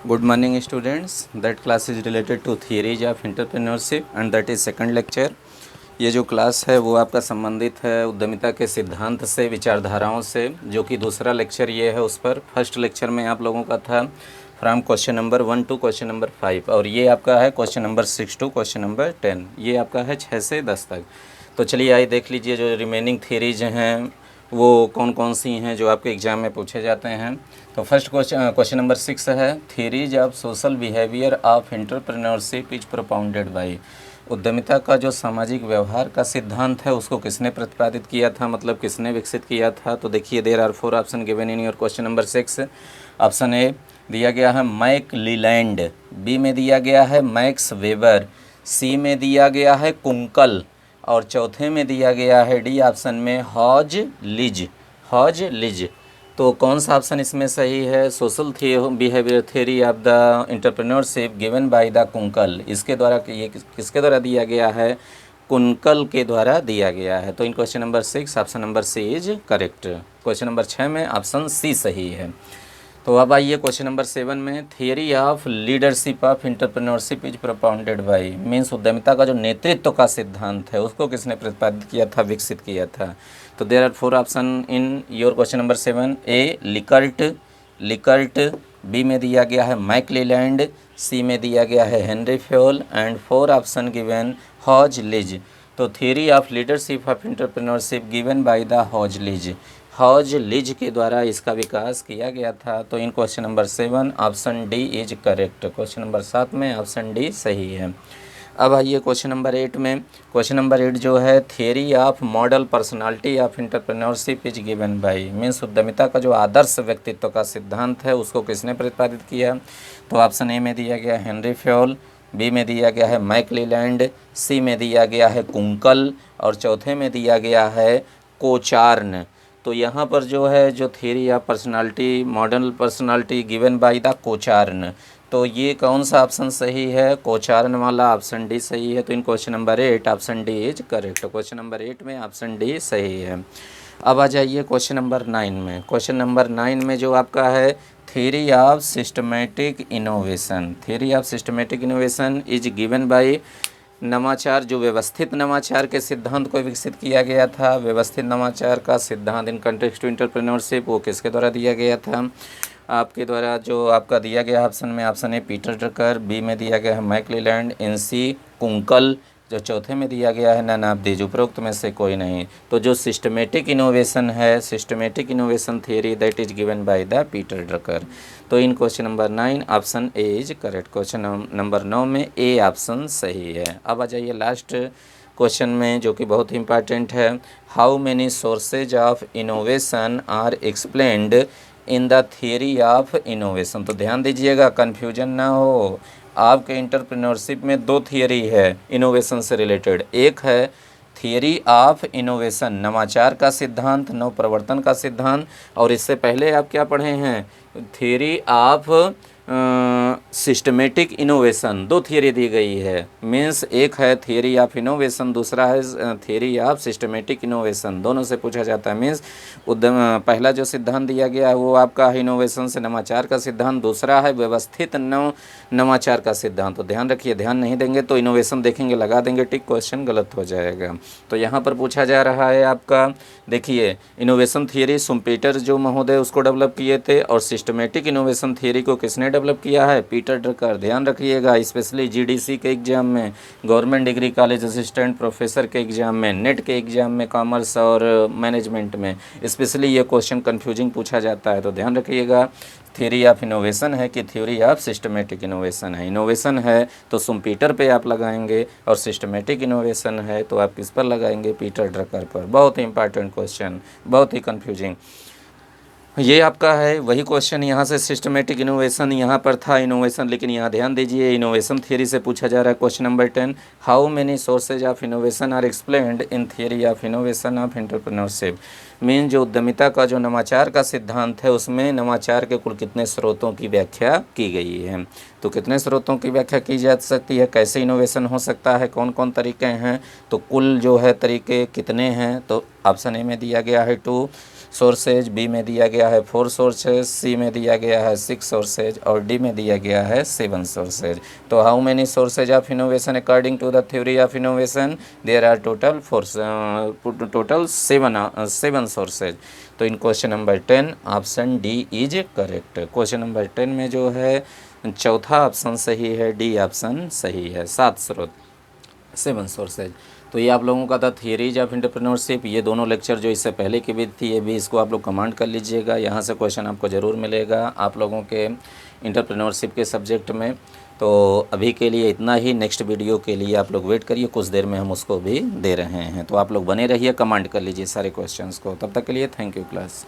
Good morning students. That class is related to theories of entrepreneurship and that is second lecture. ये जो class है वो आपका संबंधित है उद्यमिता के सिद्धांत से, विचारधाराओं से, जो कि दूसरा लेक्चर ये है उस पर। फर्स्ट लेक्चर में आप लोगों का था from question number 1 to question number 5 और ये आपका है question number 6 to question number 10। ये आपका है 6 से 10 तक। तो चलिए आइए देख लीजिए जो रिमेनिंग थियरीज हैं वो कौन कौन सी हैं जो आपके एग्ज़ाम में पूछे जाते हैं। तो फर्स्ट क्वेश्चन नंबर 6 है, theories of social behaviour of entrepreneurship is propounded bye. उद्यमिता का जो सामाजिक व्यवहार का सिद्धांत है उसको किसने प्रतिपादित किया था, मतलब किसने विकसित किया था। तो देखिए there are 4 option given in your question number 6। Option A दिया गया है मैक लीलैंड, बी में दिया गया है मैक्स वेबर, सी में दिया गया है कुंकल और चौथे में दिया गया है डी ऑप्शन में हॉज लिज। तो कौन सा ऑप्शन इसमें सही है? Social behaviour theory of the entrepreneurship given by the Kunkel, इसके द्वारा, ये किसके द्वारा दिया गया है? कुंकल के द्वारा दिया गया है। तो in question number 6 option number C is correct. Question number 6 में ऑप्शन सी सही है। तो अब आइए क्वेश्चन नंबर 7 में, theory of leadership of entrepreneurship is propounded bye. Means उद्यमिता का जो नेतृत्व का सिद्धांत है उसको किसने प्रतिपादित किया था, विकसित किया था। तो there are 4 option in your question number 7। A Likert, B में दिया गया है मैक लीलैंड, सी में दिया गया है Henry Fayol and 4 option given Hoselitz. तो theory of leadership of entrepreneurship given by the Hoselitz के द्वारा इसका विकास किया गया था। तो in question number 7 option D is correct. Question number 7 में ऑप्शन डी सही है। अब आइए क्वेश्चन नंबर 8 में। क्वेश्चन नंबर 8 जो है, theory of model personality of entrepreneurship is given bye. Means उद्यमिता का जो आदर्श व्यक्तित्व का सिद्धांत है उसको किसने प्रतिपादित किया। तो ऑप्शन ए में दिया गया हेनरी फ्योल, बी में दिया गया है मैक लीलैंड, सी में दिया गया है कुंकल और चौथे में दिया गया है कोचार्न। तो यहाँ पर जो है जो theory of personality, model personality given by the Cochran, तो ये कौन सा ऑप्शन सही है? कोचार्न वाला ऑप्शन डी सही है। तो in question number 8 option D is correct. Question number 8 में ऑप्शन डी सही है। अब आ जाइए क्वेश्चन नंबर 9 में। क्वेश्चन नंबर 9 में जो आपका है, theory of systematic innovation. Theory of systematic innovation is given bye नवाचार, जो व्यवस्थित नवाचार के सिद्धांत को विकसित किया गया था। व्यवस्थित नवाचार का सिद्धांत इन कंटेक्स्ट टू एंटरप्रेन्योरशिप वो किसके द्वारा दिया गया था? आपके द्वारा जो आपका दिया गया ऑप्शन में, option A Peter Drucker, B में दिया गया है मैक लीलैंड, इन सी कुंकल, जो चौथे में दिया गया है नानाब्दीज। उपरोक्त में से कोई नहीं। तो जो सिस्टमेटिक इनोवेशन है, systematic innovation theory that is given by the Peter Drucker. तो in question number 9 option A is correct. Question number 9 में ए ऑप्शन सही है। अब आ जाइए लास्ट क्वेश्चन में जो कि बहुत ही इंपॉर्टेंट है, how many sources of innovation are explained in the theory of innovation. तो ध्यान दीजिएगा, कन्फ्यूजन ना हो। आपके एंटरप्रेन्योरशिप में 2 थियरी है इनोवेशन से रिलेटेड। एक है थियरी ऑफ इनोवेशन, नवाचार का सिद्धांत, नवप्रवर्तन का सिद्धांत, और इससे पहले आप क्या पढ़े हैं? Theory of systematic innovation. 2 theory दी गई है। मीन्स एक है थियरी ऑफ इनोवेशन, दूसरा है थियरी ऑफ सिस्टमेटिक इनोवेशन। दोनों से पूछा जाता है। मीन्स पहला जो सिद्धांत दिया गया है वो आपका इनोवेशन से नवाचार का सिद्धांत, दूसरा है व्यवस्थित नवाचार का सिद्धांत। तो ध्यान रखिए, ध्यान नहीं देंगे तो इनोवेशन देखेंगे लगा देंगे टिक, क्वेश्चन गलत हो जाएगा। तो यहाँ पर पूछा जा रहा है आपका, देखिए इनोवेशन थियरी सुम्पीटर जो महोदय उसको डेवलप किए थे, और सिस्टमेटिक इनोवेशन थियरी को किसने डेवलप किया है? Peter Drucker. ध्यान रखिएगा, स्पेशली जीडीसी के एग्जाम में, government degree college assistant professor के एग्जाम में, नेट के एग्जाम में, कॉमर्स और मैनेजमेंट में स्पेशली ये क्वेश्चन कन्फ्यूजिंग पूछा जाता है। तो ध्यान रखिएगा, थियरी ऑफ इनोवेशन है कि थ्योरी ऑफ सिस्टमेटिक इनोवेशन है। इनोवेशन है तो सुम्पीटर पे आप लगाएंगे, और सिस्टमेटिक इनोवेशन है तो आप किस पर लगाएंगे? पीटर ड्रकर पर। बहुत ही इंपॉर्टेंट क्वेश्चन, बहुत ही कन्फ्यूजिंग। ये आपका है वही क्वेश्चन, यहाँ से सिस्टमेटिक इनोवेशन यहाँ पर था इनोवेशन, लेकिन यहाँ ध्यान दीजिए इनोवेशन थियरी से पूछा जा रहा है। Question number 10, how many sources of innovation are explained in theory of innovation of entrepreneurship. Mean जो उद्यमिता का जो नवाचार का सिद्धांत है उसमें नवाचार के कुल कितने स्रोतों की व्याख्या की गई है। तो कितने स्रोतों की व्याख्या की जा सकती है, कैसे इनोवेशन हो सकता है, कौन कौन तरीके हैं, तो कुल जो है तरीके कितने हैं। तो ऑप्शन ए में दिया गया है 2 सोर्सेज, बी में दिया गया है 4 सोर्सेज, सी में दिया गया है 6 सोर्सेज और डी में दिया गया है 7 सोर्सेज। तो how many sources of innovation according to the theory of innovation? There are total 7 sources. तो in question number 10 option D is correct. Question number 10 में जो है चौथा ऑप्शन सही है, डी ऑप्शन सही है, 7 स्रोत, 7 सोर्सेज। तो ये आप लोगों का था थियरीज ऑफ एंटरप्रेन्योरशिप। ये दोनों लेक्चर जो इससे पहले की भी थी, ये भी इसको आप लोग कमांड कर लीजिएगा, यहाँ से क्वेश्चन आपको ज़रूर मिलेगा आप लोगों के एंटरप्रेन्योरशिप के सब्जेक्ट में। तो अभी के लिए इतना ही, नेक्स्ट वीडियो के लिए आप लोग वेट करिए, कुछ देर में हम उसको भी दे रहे हैं। तो आप लोग बने रहिए, कमांड कर लीजिए सारे क्वेश्चंस को। तब तक के लिए थैंक यू क्लास।